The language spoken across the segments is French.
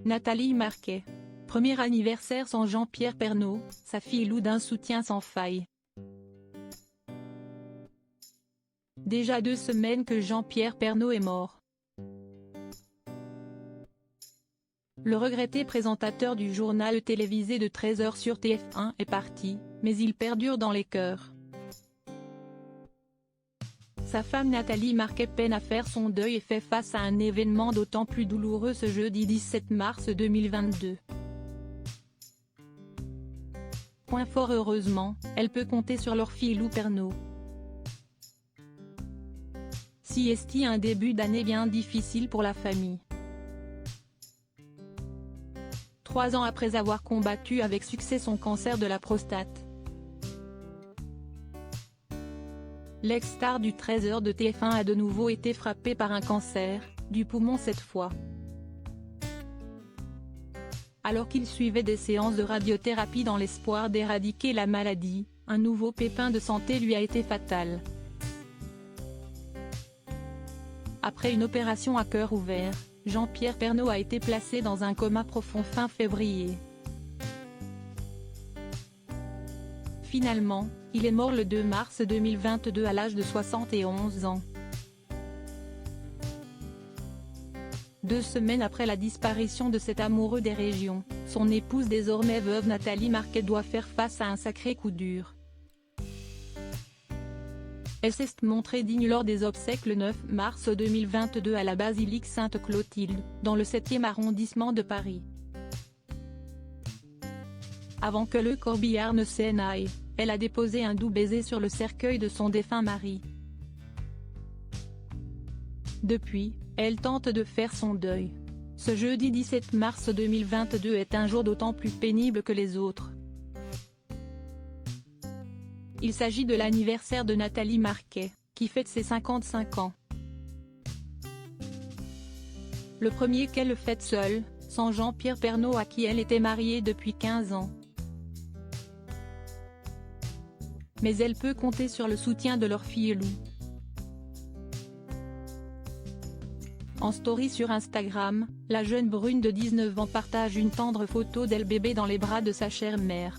Nathalie Marquet. Premier anniversaire sans Jean-Pierre Pernaut, sa fille loue d'un soutien sans faille. Déjà 2 semaines que Jean-Pierre Pernaut est mort. Le regretté présentateur du journal télévisé de 13h sur TF1 est parti, mais il perdure dans les cœurs. Sa femme Nathalie Marquet peine à faire son deuil et fait face à un événement d'autant plus douloureux ce jeudi 17 mars 2022. Fort heureusement, elle peut compter sur leur fille Lou Pernaut. Si est un début d'année bien difficile pour la famille. 3 ans après avoir combattu avec succès son cancer de la prostate. L'ex-star du 13h de TF1 a de nouveau été frappée par un cancer, du poumon cette fois. Alors qu'il suivait des séances de radiothérapie dans l'espoir d'éradiquer la maladie, un nouveau pépin de santé lui a été fatal. Après une opération à cœur ouvert, Jean-Pierre Pernaut a été placé dans un coma profond fin février. Finalement, il est mort le 2 mars 2022 à l'âge de 71 ans. 2 semaines après la disparition de cet amoureux des régions, son épouse désormais veuve Nathalie Marquet doit faire face à un sacré coup dur. Elle s'est montrée digne lors des obsèques le 9 mars 2022 à la basilique Sainte-Clotilde, dans le 7e arrondissement de Paris. Avant que le corbillard ne s'en aille, elle a déposé un doux baiser sur le cercueil de son défunt mari. Depuis, elle tente de faire son deuil. Ce jeudi 17 mars 2022 est un jour d'autant plus pénible que les autres. Il s'agit de l'anniversaire de Nathalie Marquet, qui fête ses 55 ans. Le premier qu'elle fête seule, sans Jean-Pierre Pernaut à qui elle était mariée depuis 15 ans. Mais elle peut compter sur le soutien de leur fille Lou. En story sur Instagram, la jeune brune de 19 ans partage une tendre photo d'elle bébé dans les bras de sa chère mère.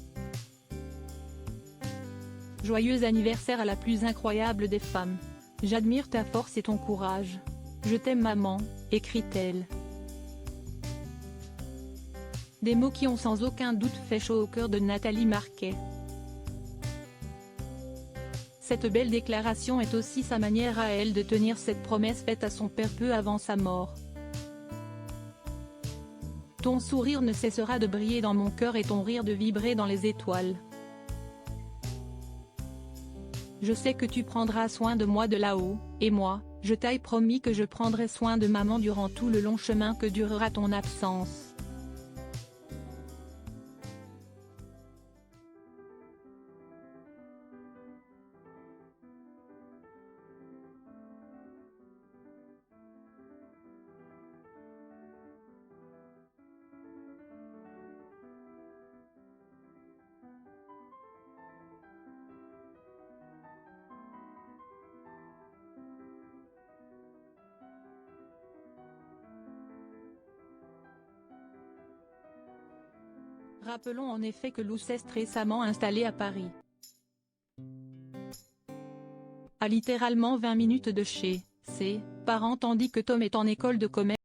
Joyeux anniversaire à la plus incroyable des femmes. J'admire ta force et ton courage. Je t'aime maman, écrit-elle. Des mots qui ont sans aucun doute fait chaud au cœur de Nathalie Marquet. Cette belle déclaration est aussi sa manière à elle de tenir cette promesse faite à son père peu avant sa mort. Ton sourire ne cessera de briller dans mon cœur et ton rire de vibrer dans les étoiles. Je sais que tu prendras soin de moi de là-haut, et moi, je t'ai promis que je prendrai soin de maman durant tout le long chemin que durera ton absence. Rappelons en effet que Lou s'est récemment installée à Paris. À littéralement 20 minutes de chez ses parents tandis que Tom est en école de commerce.